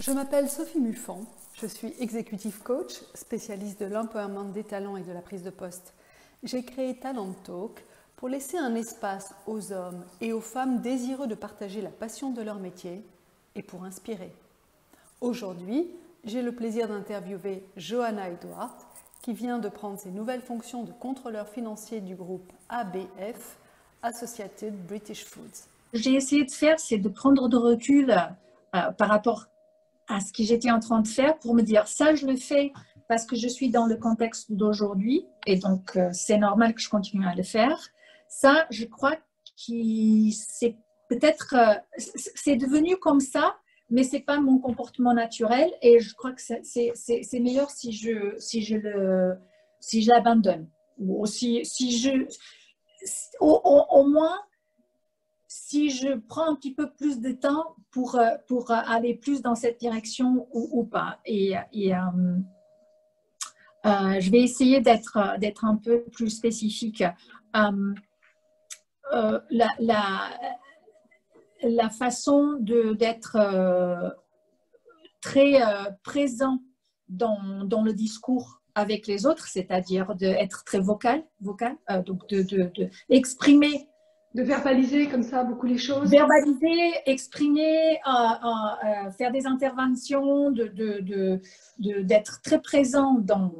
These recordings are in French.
Je m'appelle Sophie Muffan, je suis executive coach, spécialiste de l'empowerment des talents et de la prise de poste. J'ai créé Talent Talk pour laisser un espace aux hommes et aux femmes désireux de partager la passion de leur métier et pour inspirer. Aujourd'hui, j'ai le plaisir d'interviewer Johanna Edward, qui vient de prendre ses nouvelles fonctions de contrôleur financier du groupe ABF, Associated British Foods. Ce que j'ai essayé de faire, c'est de prendre de recul par rapport à ce que j'étais en train de faire pour me dire ça, je le fais parce que je suis dans le contexte d'aujourd'hui et donc c'est normal que je continue à le faire. Ça, je crois que c'est peut-être, c'est devenu comme ça, mais ce n'est pas mon comportement naturel et je crois que c'est meilleur si je l'abandonne. Ou au moins, si je prends un petit peu plus de temps pour aller plus dans cette direction ou pas. Je vais essayer d'être un peu plus spécifique. La façon d'être très présent dans le discours avec les autres, c'est-à-dire d'être très vocal, donc d'exprimer. De verbaliser comme ça beaucoup les choses. Verbaliser, exprimer, faire des interventions, d'être très présent dans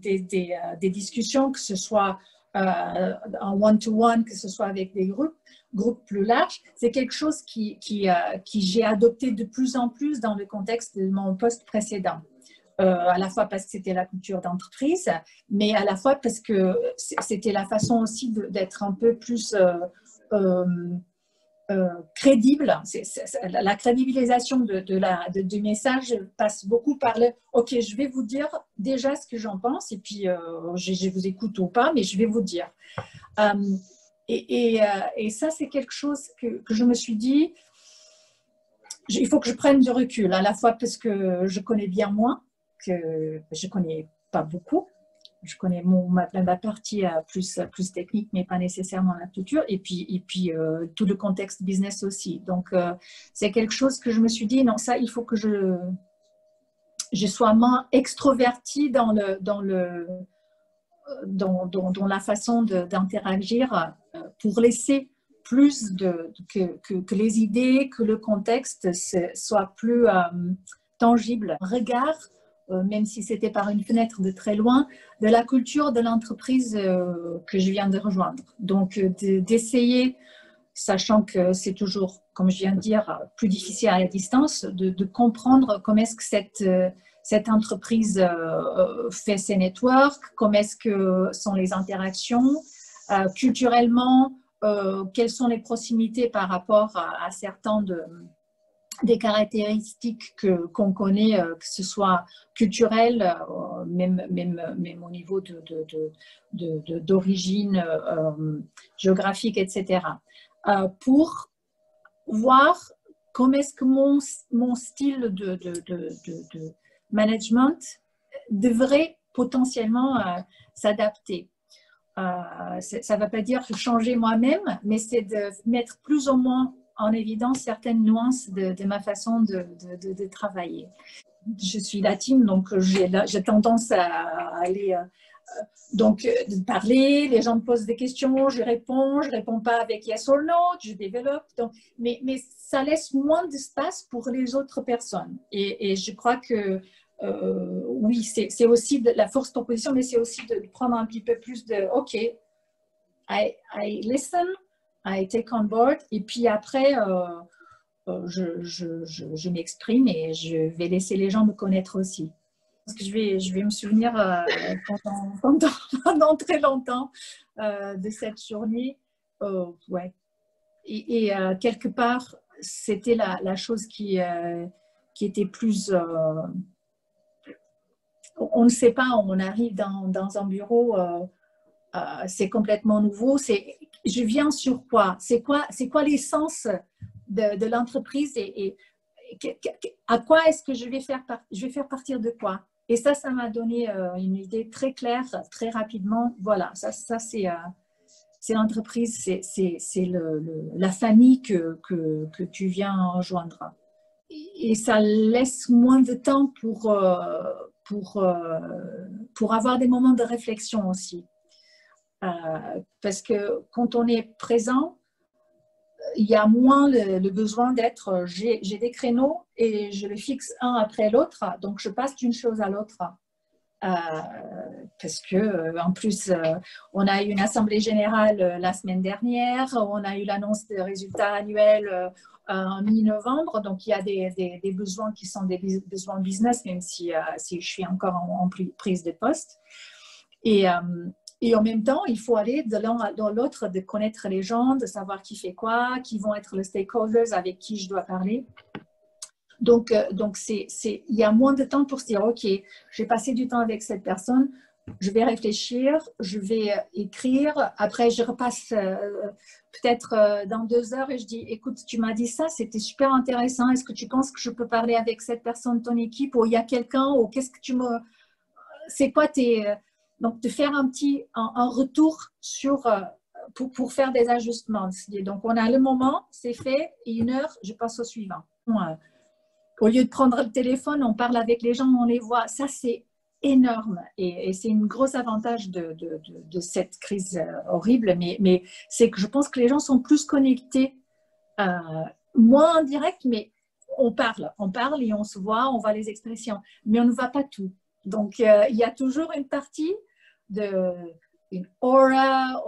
des discussions, que ce soit en one-to-one, que ce soit avec des groupes plus larges. C'est quelque chose qui j'ai adopté de plus en plus dans le contexte de mon poste précédent. À la fois parce que c'était la culture d'entreprise, mais à la fois parce que c'était la façon aussi d'être un peu plus crédible. La crédibilisation du message passe beaucoup par le « Ok, je vais vous dire déjà ce que j'en pense et puis je vous écoute ou pas, mais je vais vous dire. » Et ça, c'est quelque chose que je me suis dit, il faut que je prenne du recul, à la fois parce que je connais bien moins, que je ne connais pas beaucoup. Je connais ma partie plus technique, mais pas nécessairement la culture. Et puis tout le contexte business aussi. Donc, c'est quelque chose que je me suis dit, non, ça, il faut que je sois moins extrovertie dans la façon d'interagir pour laisser plus que les idées, que le contexte soit plus tangible. Regard, même si c'était par une fenêtre de très loin, de la culture de l'entreprise que je viens de rejoindre. Donc, d'essayer, sachant que c'est toujours, comme je viens de dire, plus difficile à la distance, de comprendre comment est-ce que cette entreprise fait ses networks, comment est-ce que sont les interactions, culturellement, quelles sont les proximités par rapport à certains des caractéristiques qu'on connaît, que ce soit culturelles, même au niveau d'origine géographique, etc. Pour voir comment est-ce que mon style de management devrait potentiellement s'adapter. Ça ne va pas dire changer moi-même, mais c'est de mettre plus ou moins en évidence certaines nuances de ma façon de travailler. Je suis latine, donc j'ai tendance à aller de parler, les gens me posent des questions, je réponds pas avec yes or no, je développe. Donc, mais ça laisse moins d'espace pour les autres personnes. Et je crois que oui, c'est aussi de la force proposition, mais c'est aussi de prendre un petit peu plus de OK, I listen, I take on board, et puis après, je m'exprime et je vais laisser les gens me connaître aussi. Parce que je vais me souvenir pendant très longtemps de cette journée. Ouais. Et quelque part, c'était la chose qui était plus... on ne sait pas, on arrive dans un bureau, c'est complètement nouveau. Je viens sur quoi? C'est quoi l'essence de l'entreprise et à quoi est-ce que je vais faire partir de quoi? Et ça m'a donné une idée très claire, très rapidement. Voilà, ça c'est l'entreprise, c'est la famille que tu viens rejoindre. et ça laisse moins de temps pour avoir des moments de réflexion aussi. Parce que quand on est présent, il y a moins le besoin d'être, j'ai des créneaux et je les fixe un après l'autre, donc je passe d'une chose à l'autre. Parce que en plus, on a eu une assemblée générale la semaine dernière, on a eu l'annonce des résultats annuels en mi-novembre, donc il y a des besoins qui sont des besoins business, même si je suis encore en prise de poste. Et en même temps, il faut aller de l'un dans l'autre, de connaître les gens, de savoir qui fait quoi, qui vont être les stakeholders avec qui je dois parler. Donc il y a moins de temps pour se dire, OK, j'ai passé du temps avec cette personne, je vais réfléchir, je vais écrire, après je repasse peut-être dans 2 heures et je dis, écoute, tu m'as dit ça, c'était super intéressant, est-ce que tu penses que je peux parler avec cette personne de ton équipe, ou il y a quelqu'un, ou qu'est-ce que tu me... C'est quoi tes... Donc, de faire un retour pour faire des ajustements. Donc, on a le moment, c'est fait, et 1 heure, je passe au suivant. Au lieu de prendre le téléphone, on parle avec les gens, on les voit. Ça, c'est énorme. Et c'est un gros avantage de cette crise horrible. Mais c'est que je pense que les gens sont plus connectés, moins en direct, mais on parle et on se voit, on voit les expressions. Mais on ne voit pas tout. Donc, il y a toujours une partie une aura,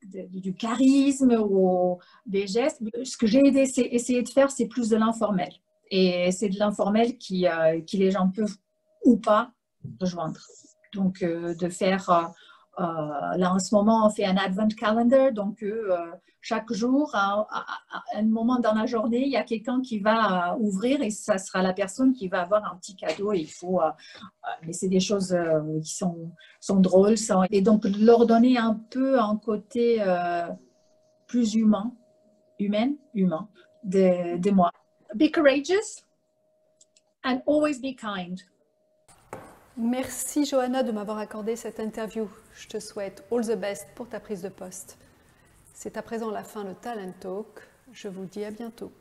du charisme ou des gestes. Ce que j'ai essayé de faire, c'est plus de l'informel. Et c'est de l'informel qui les gens peuvent ou pas rejoindre. Donc, de faire... là, en ce moment, on fait un advent calendar. Donc, chaque jour, à un moment dans la journée, il y a quelqu'un qui va ouvrir et ça sera la personne qui va avoir un petit cadeau. Et il faut... mais c'est des choses qui sont drôles. Et donc, leur donner un peu un côté plus humain de moi. Be courageous and always be kind. Merci Johanna de m'avoir accordé cette interview. Je te souhaite all the best pour ta prise de poste. C'est à présent la fin de Talent Talk. Je vous dis à bientôt.